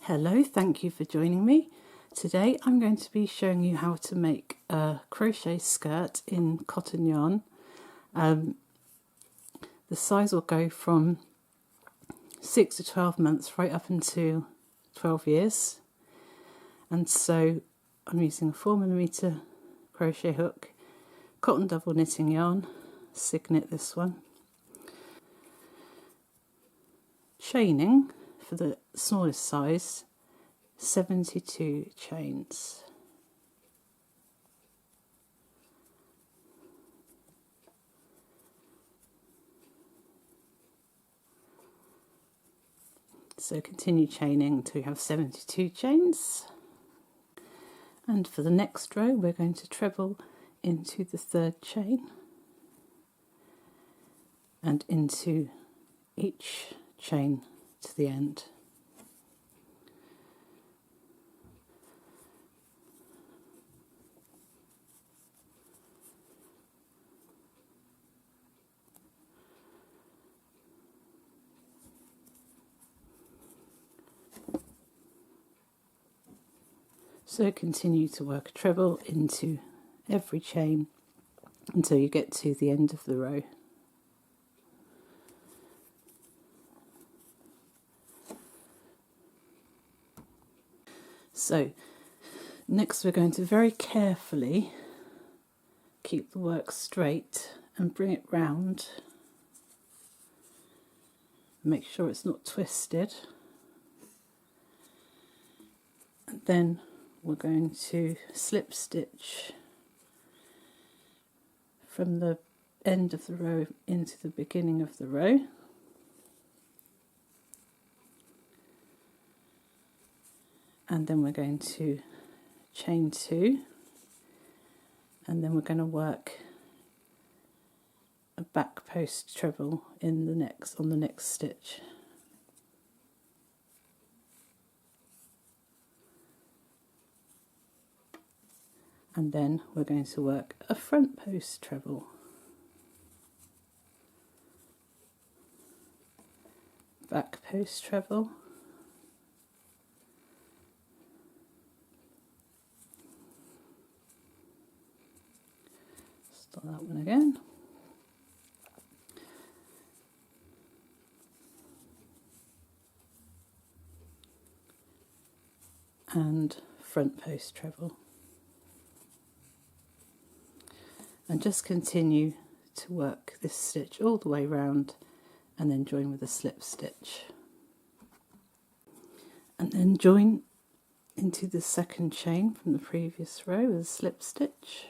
Hello, thank you for joining me. Today I'm going to be showing you how to make a crochet skirt in cotton yarn. The size will go from 6 to 12 months right up into 12 years. And so I'm using a 4mm crochet hook, cotton double knitting yarn, Signet this one. Chaining for the smallest size, 72 chains. So continue chaining until you have 72 chains. And for the next row we're going to treble into the third chain and into each chain to the end. So continue to work a treble into every chain until you get to the end of the row. So next we're going to very carefully keep the work straight and bring it round. Make sure it's not twisted. And then we're going to slip stitch from the end of the row into the beginning of the row. And then we're going to chain 2, and then we're going to work a back post treble in the on the next stitch. And then we're going to work a front post treble. Back post treble. Start that one again. And front post treble. And just continue to work this stitch all the way round and then join with a slip stitch. And then join into the second chain from the previous row with a slip stitch.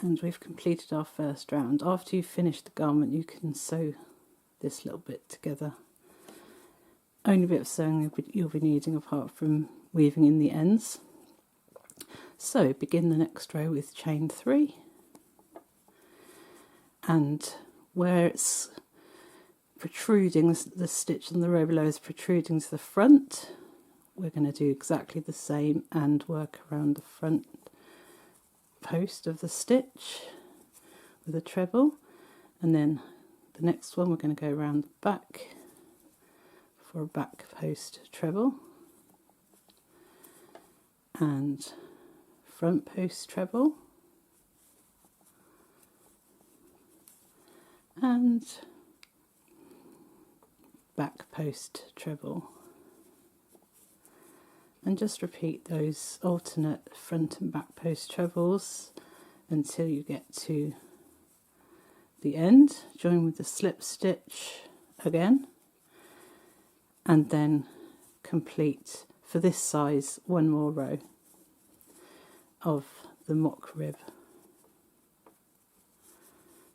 And we've completed our first round. After you've finished the garment you can sew this little bit together. Only bit of sewing you'll be needing apart from weaving in the ends. So begin the next row with chain 3, and where it's protruding, the stitch on the row below is protruding to the front, we're going to do exactly the same and work around the front post of the stitch with a treble, and then the next one we're going to go around the back for a back post treble and front post treble and back post treble, and just repeat those alternate front and back post trebles until you get to the end. Join with the slip stitch again and then complete for this size one more row of the mock rib,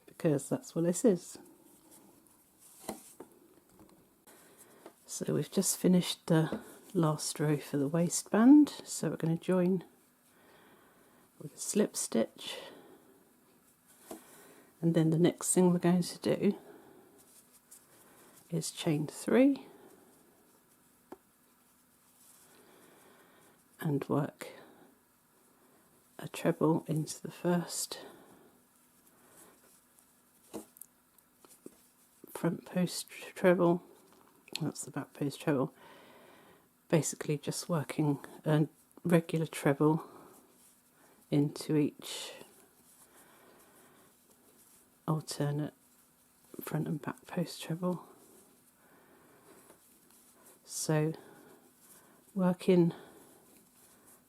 because that's what this is. So we've just finished the last row for the waistband, so we're going to join with a slip stitch, and then the next thing we're going to do is chain 3 and work a treble into the first front post treble That's the back post treble. Basically just working a regular treble into each alternate front and back post treble. So working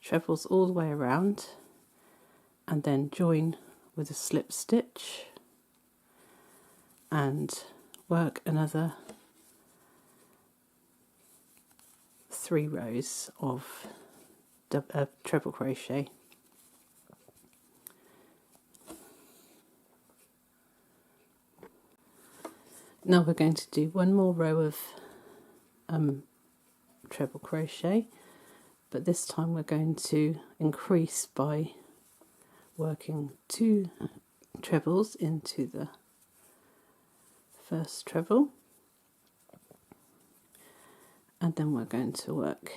trebles all the way around and then join with a slip stitch and work another 3 rows of treble crochet. Now we're going to do one more row of treble crochet, but this time we're going to increase by working 2 trebles into the first treble, and then we're going to work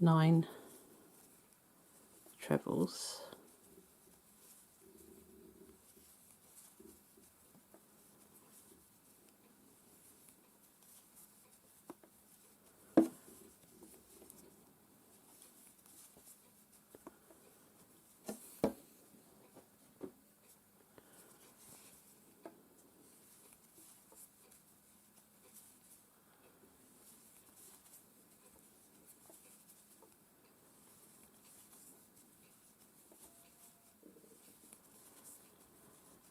9 trebles,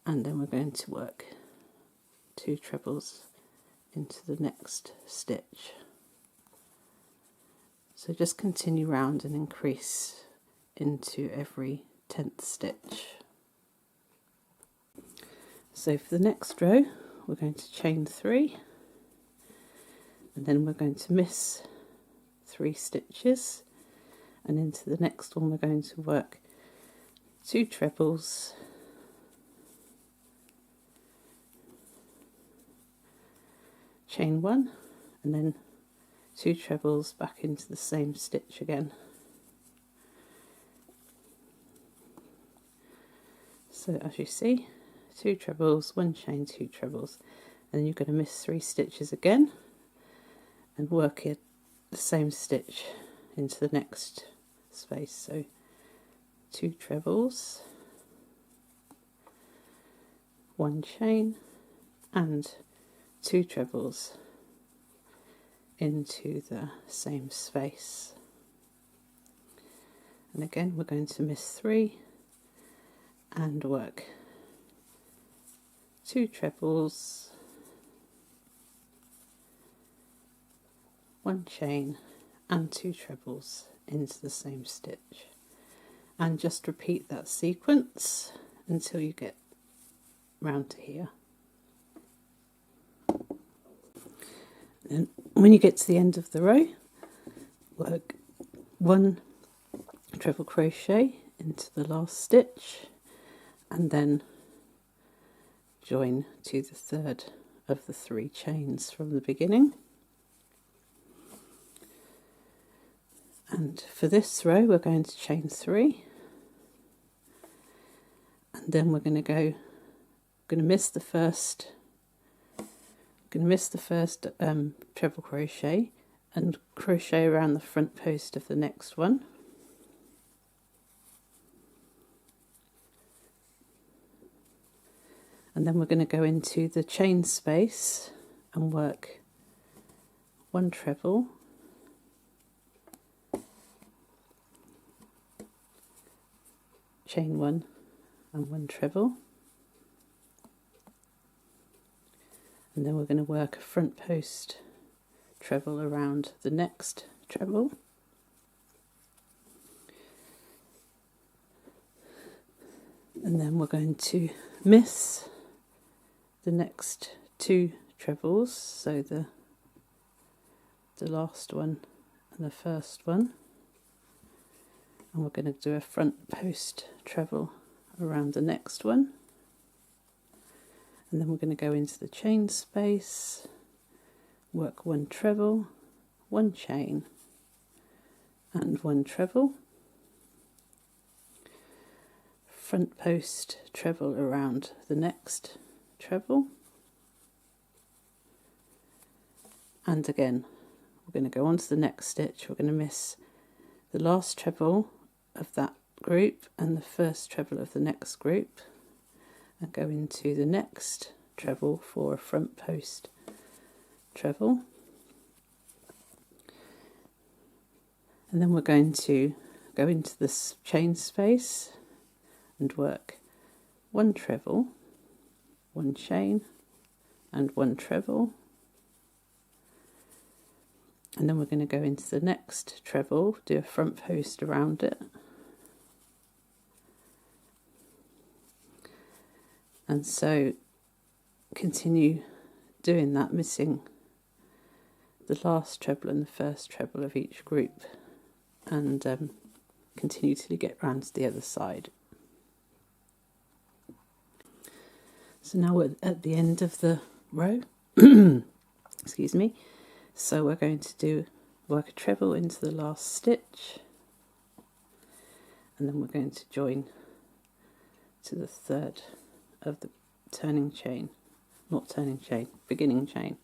and then we're going to work 2 trebles into the next stitch. So just continue round and increase into every 10th stitch. So for the next row we're going to chain 3, and then we're going to miss 3 stitches, and into the next one we're going to work 2 trebles, chain 1, and then 2 trebles back into the same stitch again. So as you see, 2 trebles, 1 chain, 2 trebles, and then you're going to miss 3 stitches again and work it the same stitch into the next space. So 2 trebles, 1 chain, and 2 trebles into the same space. And again we're going to miss 3 and work 2 trebles, 1 chain, and 2 trebles into the same stitch, and just repeat that sequence until you get round to here. And when you get to the end of the row, work 1 treble crochet into the last stitch, and then join to the third of the 3 chains from the beginning. And for this row we're going to chain 3, and then we're going to miss the first treble crochet and crochet around the front post of the next one. And then we're going to go into the chain space and work 1 treble, chain 1 and 1 treble, and then we're going to work a front post treble around the next treble, and then we're going to miss the next 2 trebles, so the last one and the first one, and we're going to do a front post treble around the next one, and then we're going to go into the chain space, work 1 treble, 1 chain, and 1 treble, front post treble around the next treble, and again we're going to go on to the next stitch. We're going to miss the last treble of that group and the first treble of the next group, and go into the next treble for a front post treble. And then we're going to go into this chain space and work 1 treble, 1 chain and 1 treble, and then we're going to go into the next treble, do a front post around it, and so continue doing that, missing the last treble and the first treble of each group, and continue till you get round to the other side. So now we're at the end of the row, excuse me, so we're going to work a treble into the last stitch, and then we're going to join to the third of the turning chain, not turning chain, beginning chain.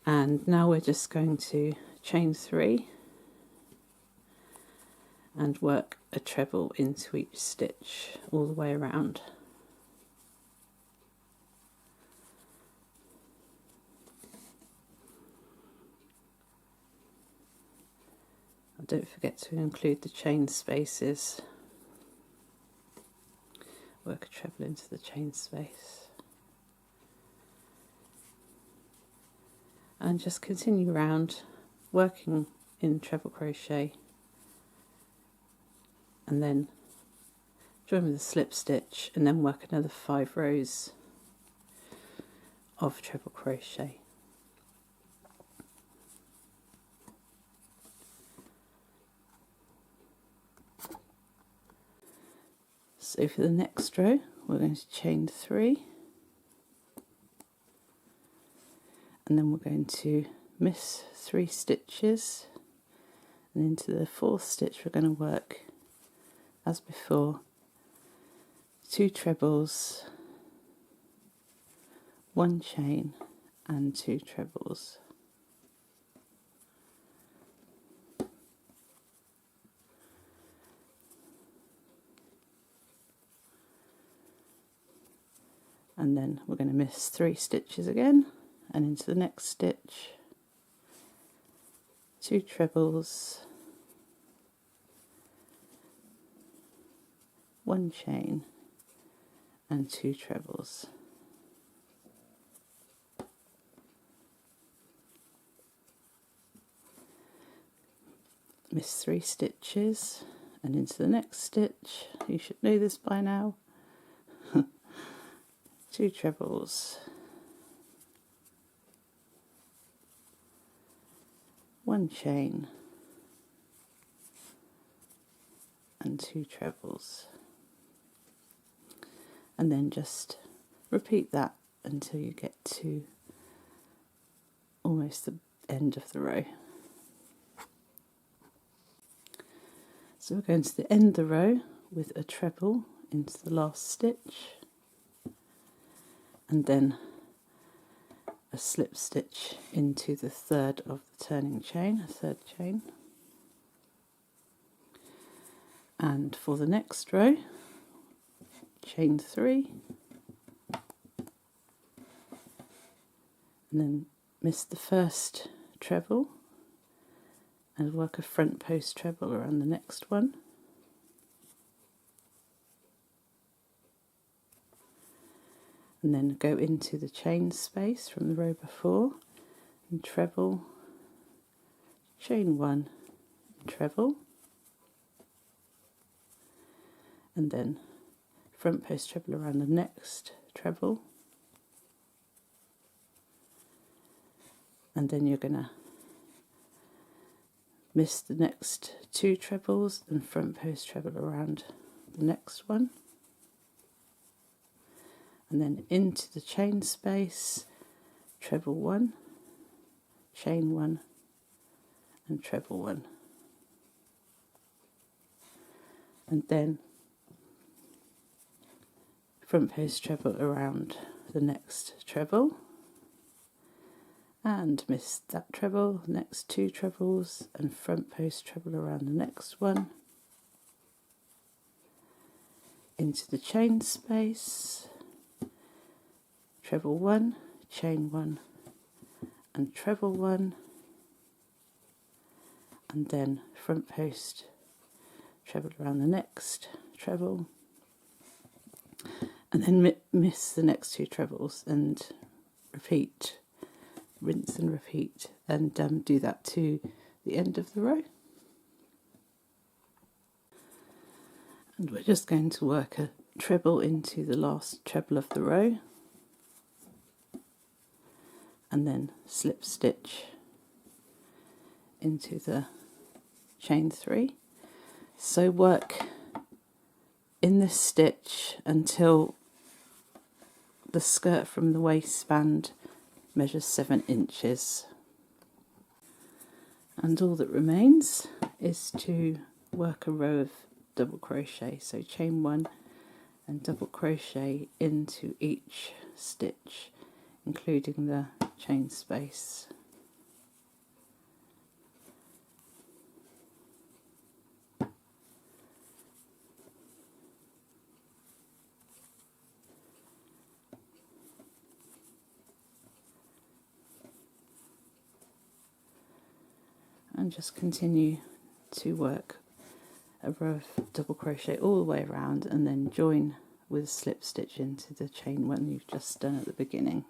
And now we're just going to chain 3 and work a treble into each stitch all the way around. Don't forget to include the chain spaces. Work a treble into the chain space. And just continue round, working in treble crochet, and then join with a slip stitch, and then work another 5 rows of treble crochet. So for the next row, we're going to chain 3, and then we're going to miss 3 stitches, and into the 4th stitch we're going to work, as before, 2 trebles, 1 chain and 2 trebles. And then we're going to miss 3 stitches again, and into the next stitch, 2 trebles, 1 chain and 2 trebles. Miss 3 stitches, and into the next stitch, you should know this by now, 2 trebles, 1 chain and 2 trebles, and then just repeat that until you get to almost the end of the row. So we're going to the end of the row with a treble into the last stitch, and then a slip stitch into the 3rd of the turning chain, a 3rd chain. And for the next row, chain 3, and then miss the first treble and work a front post treble around the next one. And then go into the chain space from the row before and treble, chain 1, treble, and then front post treble around the next treble, and then you're going to miss the next 2 trebles and front post treble around the next one, and then into the chain space, treble 1, chain 1 and treble 1, and then front post treble around the next treble, and miss that treble, next 2 trebles, and front post treble around the next one, into the chain space, treble 1, chain 1 and treble 1, and then front post treble around the next treble, and then miss the next 2 trebles and repeat, rinse and repeat, and do that to the end of the row. And we're just going to work a treble into the last treble of the row, and then slip stitch into the chain 3. So work in this stitch until the skirt from the waistband measures 7 inches. And all that remains is to work a row of double crochet, so chain 1 and double crochet into each stitch, including the chain space. And just continue to work a row of double crochet all the way around, and then join with a slip stitch into the chain one you've just done at the beginning.